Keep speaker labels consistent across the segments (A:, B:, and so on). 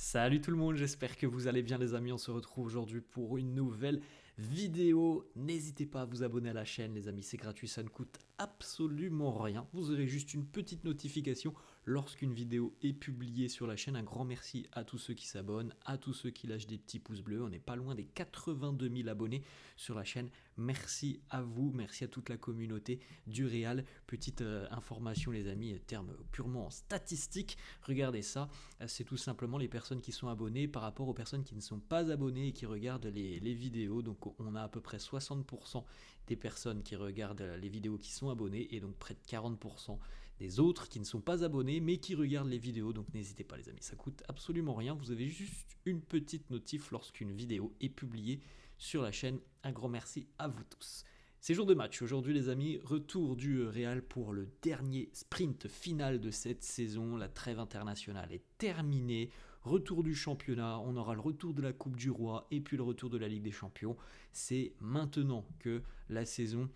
A: Salut tout le monde, j'espère que vous allez bien les amis, on se retrouve aujourd'hui pour une nouvelle vidéo. N'hésitez pas à vous abonner à la chaîne les amis, c'est gratuit, ça ne coûte absolument rien. Vous aurez juste une petite notification lorsqu'une vidéo est publiée sur la chaîne. Un grand merci à tous ceux qui s'abonnent, à tous ceux qui lâchent des petits pouces bleus. On n'est pas loin des 82 000 abonnés sur la chaîne. Merci à vous, merci à toute la communauté du Real. Petite information les amis, terme purement statistique, regardez ça. C'est tout simplement les personnes qui sont abonnées par rapport aux personnes qui ne sont pas abonnées et qui regardent les vidéos. Donc on a à peu près 60% des personnes qui regardent les vidéos qui sont abonnées et donc près de 40% des autres qui ne sont pas abonnés mais qui regardent les vidéos. Donc n'hésitez pas les amis, ça coûte absolument rien. Vous avez juste une petite notif lorsqu'une vidéo est publiée sur la chaîne. Un grand merci à vous tous. C'est jour de match. Aujourd'hui, les amis, retour du Real pour le dernier sprint final de cette saison. La trêve internationale est terminée. Retour du championnat. On aura le retour de la Coupe du Roi et puis le retour de la Ligue des Champions. C'est maintenant que la saison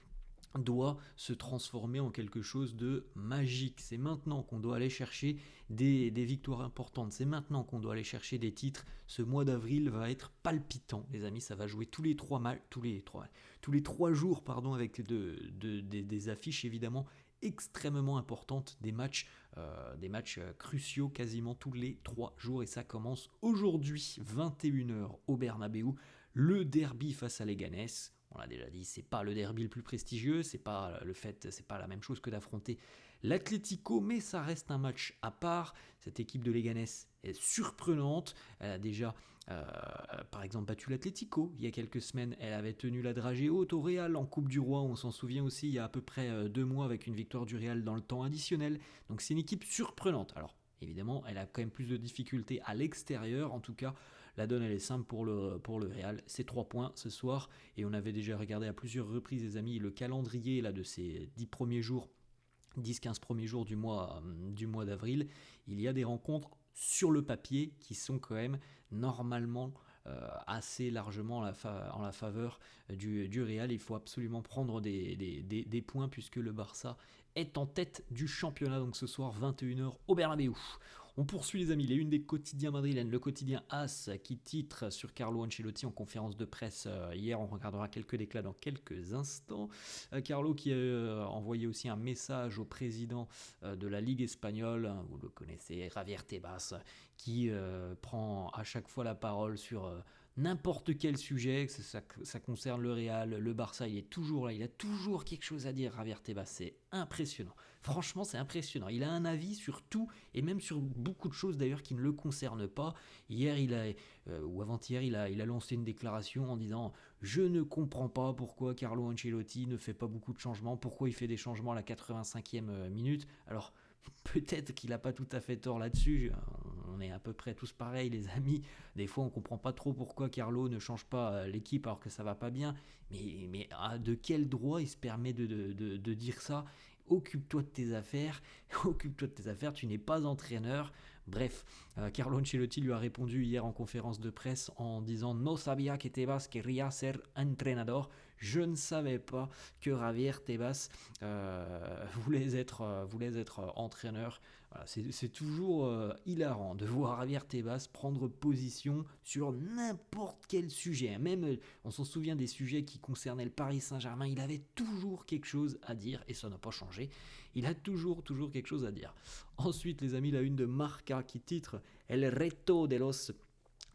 A: doit se transformer en quelque chose de magique. C'est maintenant qu'on doit aller chercher des victoires importantes. C'est maintenant qu'on doit aller chercher des titres. Ce mois d'avril va être palpitant, les amis. Ça va jouer tous les trois jours, pardon, avec des affiches évidemment extrêmement importantes, des matchs cruciaux quasiment tous les 3 jours. Et ça commence aujourd'hui, 21h au Bernabéu, le derby face à Leganés. On l'a déjà dit, c'est pas le derby le plus prestigieux, c'est pas la même chose que d'affronter l'Atlético, mais ça reste un match à part. Cette équipe de Leganés est surprenante. Elle a déjà, par exemple, battu l'Atlético il y a quelques semaines. Elle avait tenu la dragée haute au Real en Coupe du Roi. On s'en souvient aussi il y a à peu près 2 mois avec une victoire du Real dans le temps additionnel. Donc c'est une équipe surprenante. Alors évidemment, elle a quand même plus de difficultés à l'extérieur. En tout cas, la donne elle est simple pour le Real. C'est 3 points ce soir. Et on avait déjà regardé à plusieurs reprises, les amis, le calendrier là, de ces 10 premiers jours, 10-15 premiers jours du mois d'avril. Il y a des rencontres sur le papier qui sont quand même normalement assez largement en la faveur du Real. Il faut absolument prendre des points puisque le Barça est en tête du championnat. Donc ce soir 21h au Bernabéu. On poursuit les amis, les unes des quotidiens madrilènes, le quotidien AS qui titre sur Carlo Ancelotti en conférence de presse hier. On regardera quelques déclats dans quelques instants. Carlo qui a envoyé aussi un message au président de la Ligue espagnole, hein, vous le connaissez, Javier Tebas, qui prend à chaque fois la parole sur n'importe quel sujet, que ça concerne le Real, le Barça, il est toujours là, il a toujours quelque chose à dire, Javier Tebas, c'est impressionnant. Franchement, c'est impressionnant. Il a un avis sur tout et même sur beaucoup de choses d'ailleurs qui ne le concernent pas. Hier, ou avant-hier, il a lancé une déclaration en disant je ne comprends pas pourquoi Carlo Ancelotti ne fait pas beaucoup de changements, pourquoi il fait des changements à la 85e minute. Alors, peut-être qu'il n'a pas tout à fait tort là-dessus. On est à peu près tous pareils, les amis. Des fois, on ne comprend pas trop pourquoi Carlo ne change pas l'équipe alors que ça va pas bien. Mais de quel droit il se permet de dire ça? Occupe-toi de tes affaires, occupe-toi de tes affaires, tu n'es pas entraîneur. Bref, Carlo Ancelotti lui a répondu hier en conférence de presse en disant No sabía que Tebas quería ser entrenador. Je ne savais pas que Javier Tebas voulait être entraîneur. Voilà, c'est toujours hilarant de voir Javier Tebas prendre position sur n'importe quel sujet. Même, on s'en souvient des sujets qui concernaient le Paris Saint-Germain, il avait toujours quelque chose à dire et ça n'a pas changé. Il a toujours quelque chose à dire. Ensuite, les amis, la une de Marca qui titre El reto de los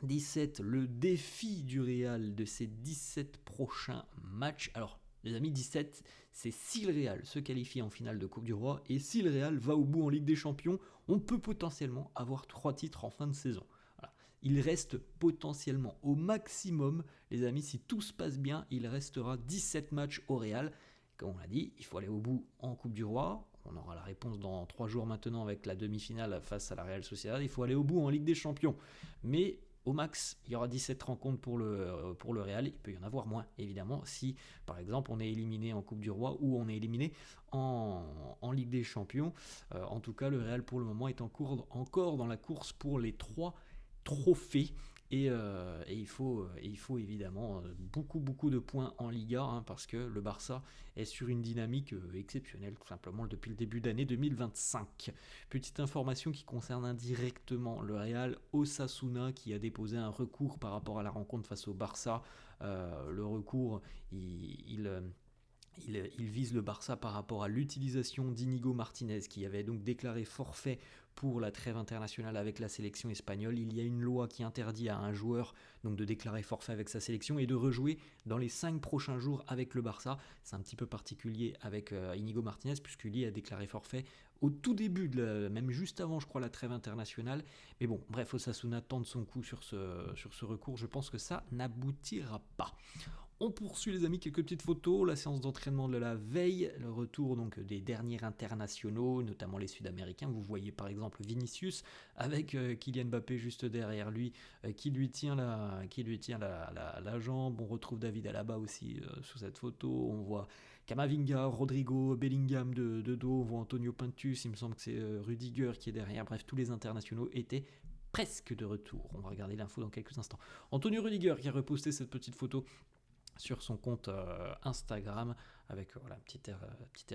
A: 17, le défi du Real de ces 17 prochains matchs. Alors, les amis, 17, c'est si le Real se qualifie en finale de Coupe du Roi et si le Real va au bout en Ligue des Champions, on peut potentiellement avoir 3 titres en fin de saison. Voilà. Il reste potentiellement au maximum, les amis, si tout se passe bien, il restera 17 matchs au Real. Comme on l'a dit, il faut aller au bout en Coupe du Roi. On aura la réponse dans 3 jours maintenant avec la demi-finale face à la Real Sociedad. Il faut aller au bout en Ligue des Champions. Mais au max, il y aura 17 rencontres pour le Real. Il peut y en avoir moins, évidemment, si, par exemple, on est éliminé en Coupe du Roi ou on est éliminé en Ligue des Champions. En tout cas, le Real, pour le moment, est encore dans la course pour les 3 trophée. Et il faut évidemment beaucoup de points en Liga, hein, parce que le Barça est sur une dynamique exceptionnelle, tout simplement, depuis le début d'année 2025. Petite information qui concerne indirectement le Real, Osasuna qui a déposé un recours par rapport à la rencontre face au Barça. Le recours, il vise le Barça par rapport à l'utilisation d'Inigo Martinez, qui avait donc déclaré forfait pour la trêve internationale avec la sélection espagnole. Il y a une loi qui interdit à un joueur donc de déclarer forfait avec sa sélection et de rejouer dans les 5 prochains jours avec le Barça. C'est un petit peu particulier avec Inigo Martinez, puisqu'il a déclaré forfait au tout début, même juste avant, je crois, la trêve internationale. Mais bon, bref, Osasuna tente son coup sur ce recours. Je pense que ça n'aboutira pas. On poursuit les amis, quelques petites photos, la séance d'entraînement de la veille, le retour donc des derniers internationaux, notamment les Sud-Américains. Vous voyez par exemple Vinicius avec Kylian Mbappé juste derrière lui, qui lui tient la jambe. On retrouve David Alaba aussi sous cette photo. On voit Camavinga, Rodrigo, Bellingham de dos. On voit Antonio Pintus, il me semble que c'est Rudiger qui est derrière. Bref, tous les internationaux étaient presque de retour. On va regarder l'info dans quelques instants. Antonio Rudiger qui a reposté cette petite photo sur son compte Instagram avec un petit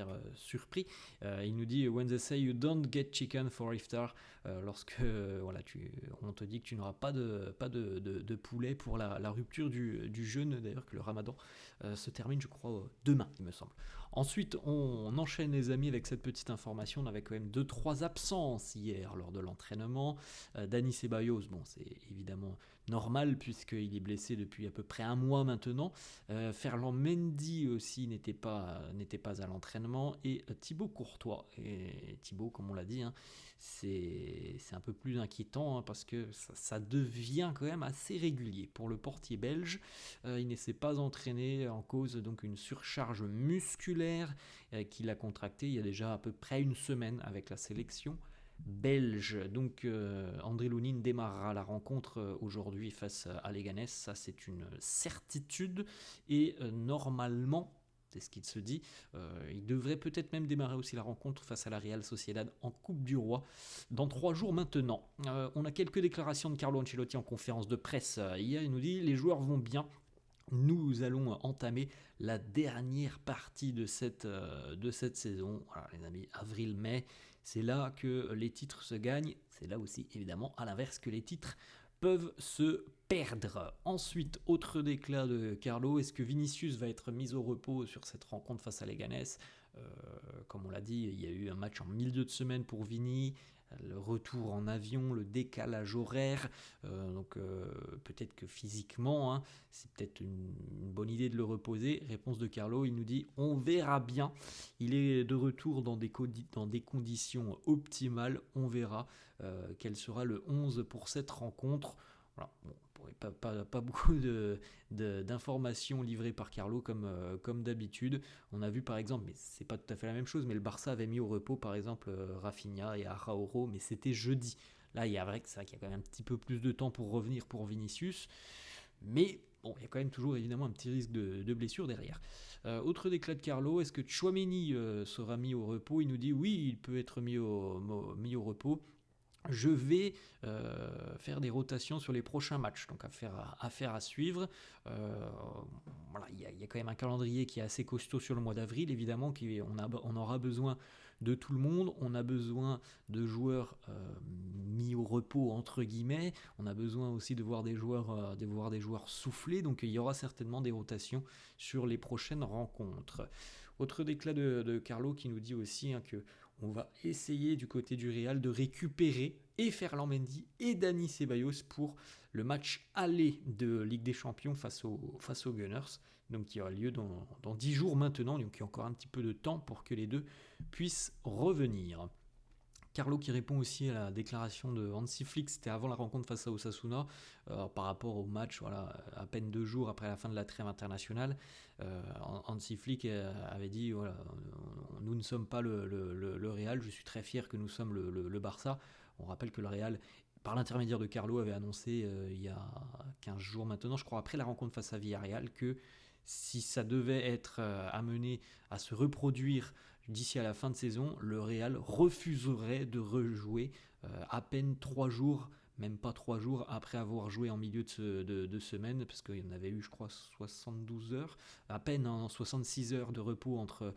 A: air surpris. Il nous dit When they say you don't get chicken for iftar, lorsque on te dit que tu n'auras pas de poulet pour la rupture du jeûne, d'ailleurs que le ramadan se termine je crois demain il me semble. Ensuite on enchaîne les amis avec cette petite information. On avait quand même 2-3 absences hier lors de l'entraînement. Dani Ceballos, bon c'est évidemment normal puisqu'il est blessé depuis à peu près un mois maintenant. Ferland Mendy aussi n'était pas à l'entraînement, et Thibaut Courtois. Et Thibaut, comme on l'a dit, hein, c'est un peu plus inquiétant, hein, parce que ça devient quand même assez régulier pour le portier belge. Il ne s'est pas entraîné en cause donc une surcharge musculaire qu'il a contractée il y a déjà à peu près une semaine avec la sélection belge. Donc André Lounine démarrera la rencontre aujourd'hui face à Leganés, ça c'est une certitude, et normalement, c'est ce qu'il se dit, il devrait peut-être même démarrer aussi la rencontre face à la Real Sociedad en Coupe du Roi dans 3 jours maintenant. On a quelques déclarations de Carlo Ancelotti en conférence de presse hier. Il nous dit les joueurs vont bien. Nous allons entamer la dernière partie de cette saison. Voilà les amis, avril-mai, c'est là que les titres se gagnent. C'est là aussi évidemment à l'inverse que les titres peuvent se perdre. Ensuite, autre déclat de Carlo, est-ce que Vinicius va être mis au repos sur cette rencontre face à Leganés? Comme on l'a dit, il y a eu un match en milieu de semaine pour Vini, le retour en avion, le décalage horaire, donc peut-être que physiquement, hein, c'est peut-être une bonne idée de le reposer. Réponse de Carlo, il nous dit on verra bien, il est de retour dans des conditions optimales, on verra quel sera le 11 pour cette rencontre. Voilà. Bon, pas beaucoup d'informations livrées par Carlo comme d'habitude. On a vu par exemple, mais c'est pas tout à fait la même chose, mais le Barça avait mis au repos par exemple Rafinha et Araujo, mais c'était jeudi. Là, c'est vrai qu'il y a quand même un petit peu plus de temps pour revenir pour Vinicius, mais bon, il y a quand même toujours évidemment un petit risque de blessure derrière. Autre déclat de Carlo, est-ce que Tchouaméni sera mis au repos? Il nous dit oui, il peut être mis au repos. Je vais faire des rotations sur les prochains matchs, donc affaire à suivre. Voilà, il y a quand même un calendrier qui est assez costaud sur le mois d'avril, évidemment, on aura besoin de tout le monde, on a besoin de joueurs mis au repos entre guillemets, on a besoin aussi de voir des joueurs souffler, donc il y aura certainement des rotations sur les prochaines rencontres. Autre déclat de Carlo qui nous dit aussi que on va essayer du côté du Real de récupérer et Ferland Mendy et Dani Ceballos pour le match aller de Ligue des Champions face aux Gunners, donc qui aura lieu dans 10 jours maintenant, donc il y a encore un petit peu de temps pour que les deux puissent revenir. Carlo qui répond aussi à la déclaration de Hansi Flick, c'était avant la rencontre face à Osasuna, par rapport au match, voilà, à peine 2 jours après la fin de la trêve internationale. Hansi Flick avait dit voilà, nous ne sommes pas le Real, je suis très fier que nous sommes le Barça. On rappelle que le Real, par l'intermédiaire de Carlo, avait annoncé il y a 15 jours maintenant, je crois, après la rencontre face à Villarreal, que si ça devait être amené à se reproduire d'ici à la fin de saison, le Real refuserait de rejouer à peine 3 jours, même pas 3 jours après avoir joué en milieu de semaine, parce qu'il y en avait eu, je crois, 72 heures, à peine 66 heures de repos entre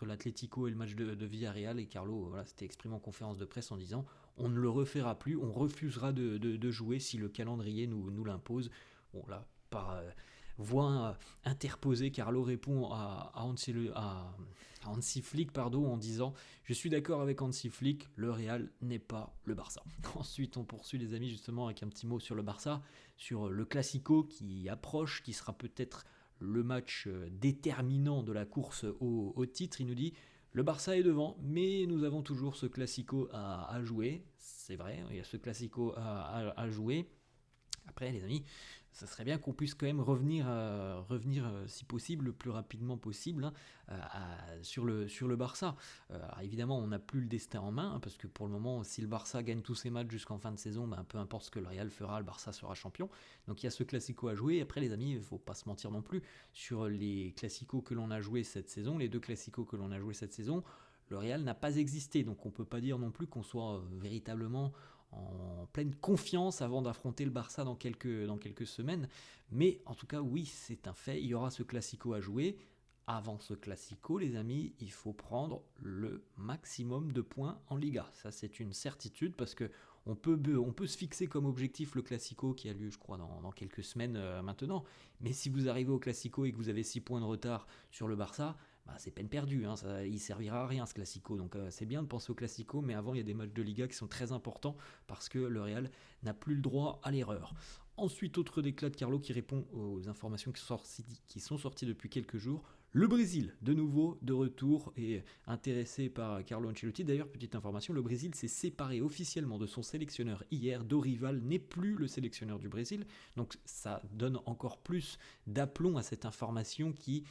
A: l'Atlético et le match de Villarreal. Et Carlo voilà, s'était exprimé en conférence de presse en disant on ne le refera plus, on refusera de jouer si le calendrier nous l'impose. Bon, là, par voix interposée, Carlo répond à Hansi Flick en disant je suis d'accord avec Hansi Flick, le Real n'est pas le Barça. Ensuite on poursuit les amis justement avec un petit mot sur le Barça, sur le Classico qui approche, qui sera peut-être le match déterminant de la course au titre. Il nous dit le Barça est devant, mais nous avons toujours ce Classico à jouer. C'est vrai, il y a ce Classico à jouer. Après les amis, ça serait bien qu'on puisse quand même revenir si possible, le plus rapidement possible sur le Barça. Alors évidemment, on n'a plus le destin en main, parce que pour le moment, si le Barça gagne tous ses matchs jusqu'en fin de saison, peu importe ce que le Real fera, le Barça sera champion. Donc il y a ce Classico à jouer. Après les amis, il ne faut pas se mentir non plus, sur les Classicos que l'on a joués cette saison, les 2 Classicos que l'on a joués cette saison, le Real n'a pas existé. Donc on ne peut pas dire non plus qu'on soit véritablement en pleine confiance avant d'affronter le Barça dans quelques semaines. Mais en tout cas, oui, c'est un fait, il y aura ce Classico à jouer. Avant ce Classico, les amis, il faut prendre le maximum de points en Liga. Ça, c'est une certitude, parce que on peut se fixer comme objectif le Classico qui a lieu, je crois, dans quelques semaines maintenant. Mais si vous arrivez au Classico et que vous avez 6 points de retard sur le Barça, c'est peine perdue, il servira à rien ce Classico. Donc c'est bien de penser au Classico, mais avant il y a des matchs de Liga qui sont très importants, parce que le Real n'a plus le droit à l'erreur. Ensuite, autre déclat de Carlo qui répond aux informations qui sont sorties depuis quelques jours. Le Brésil, de nouveau, de retour et intéressé par Carlo Ancelotti. D'ailleurs, petite information, le Brésil s'est séparé officiellement de son sélectionneur hier. Dorival n'est plus le sélectionneur du Brésil. Donc ça donne encore plus d'aplomb à cette information qui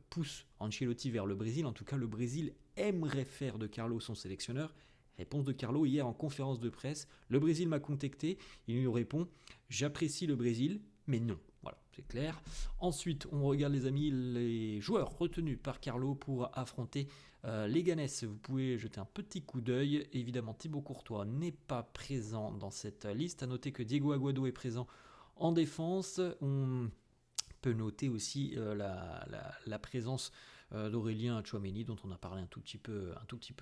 A: pousse Ancelotti vers le Brésil. En tout cas, le Brésil aimerait faire de Carlo son sélectionneur. Réponse de Carlo hier en conférence de presse. Le Brésil m'a contacté. Il nous répond « J'apprécie le Brésil, mais non ». Voilà, c'est clair. Ensuite, on regarde les amis, les joueurs retenus par Carlo pour affronter les Ganes. Vous pouvez jeter un petit coup d'œil. Évidemment, Thibaut Courtois n'est pas présent dans cette liste. À noter que Diego Aguado est présent en défense. On peut noter aussi la présence d'Aurélien Tchouaméni, dont on a parlé un tout petit peu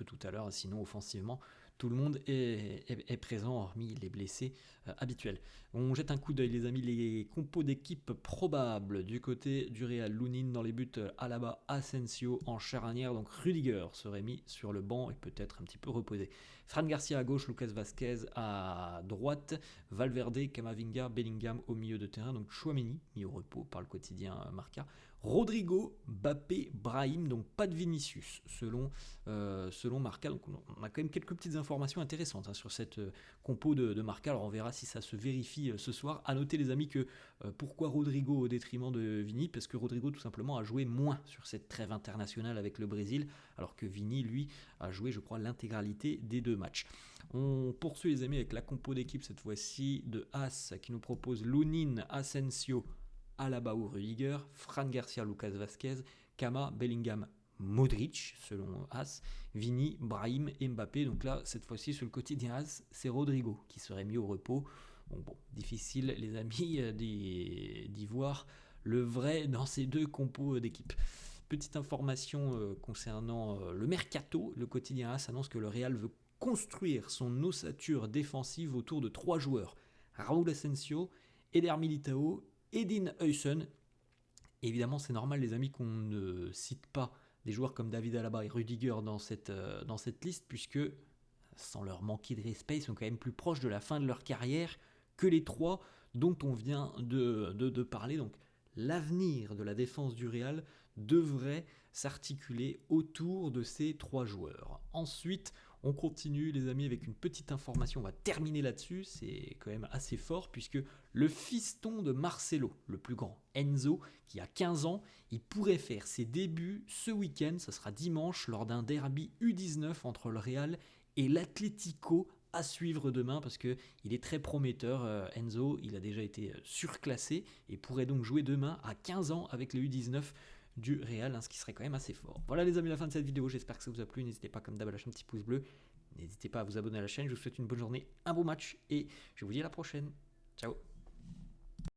A: tout à l'heure. Sinon, offensivement, tout le monde est présent, hormis les blessés habituels. On jette un coup d'œil, les amis, les compos d'équipe probables du côté du Real. Lunin dans les buts, Alaba, Asensio en charnière. Donc Rudiger serait mis sur le banc et peut-être un petit peu reposé. Fran Garcia à gauche, Lucas Vazquez à droite, Valverde, Camavinga, Bellingham au milieu de terrain. Donc Tchouaméni mis au repos par le quotidien Marca. Rodrigo, Mbappé, Brahim, donc pas de Vinicius selon Marca. Donc on a quand même quelques petites informations intéressantes sur cette compo de Marca. Alors on verra si ça se vérifie ce soir. À noter les amis que pourquoi Rodrigo au détriment de Vini, parce que Rodrigo tout simplement a joué moins sur cette trêve internationale avec le Brésil, alors que Vini lui a joué je crois l'intégralité des 2 matchs. On poursuit les amis avec la compo d'équipe cette fois-ci de As qui nous propose Lunin, Asensio, Alaba ou Rudiger, Fran Garcia, Lucas Vazquez, Kama, Bellingham, Modric selon As, Vini, Brahim et Mbappé. Donc là, cette fois-ci, sur le quotidien As, c'est Rodrigo qui serait mis au repos. Bon, difficile les amis d'y voir le vrai dans ces 2 compos d'équipe. Petite information concernant le mercato, le quotidien As annonce que le Real veut construire son ossature défensive autour de 3 joueurs. Raúl Asensio, Eder Militao, Edin Huysen. Évidemment, c'est normal les amis qu'on ne cite pas des joueurs comme David Alaba et Rudiger dans cette liste, puisque, sans leur manquer de respect, ils sont quand même plus proches de la fin de leur carrière que les 3 dont on vient de parler. Donc l'avenir de la défense du Real devrait s'articuler autour de ces 3 joueurs. Ensuite, on continue les amis avec une petite information, on va terminer là-dessus, c'est quand même assez fort puisque le fiston de Marcelo, le plus grand, Enzo, qui a 15 ans, il pourrait faire ses débuts ce week-end, ça sera dimanche, lors d'un derby U19 entre le Real et l'Atlético, à suivre demain parce qu'il est très prometteur. Enzo, il a déjà été surclassé et pourrait donc jouer demain à 15 ans avec le U19 du Real, ce qui serait quand même assez fort. Voilà les amis, la fin de cette vidéo, j'espère que ça vous a plu, n'hésitez pas comme d'hab à lâcher un petit pouce bleu. N'hésitez pas à vous abonner à la chaîne. Je vous souhaite une bonne journée, un bon match et je vous dis à la prochaine. Ciao.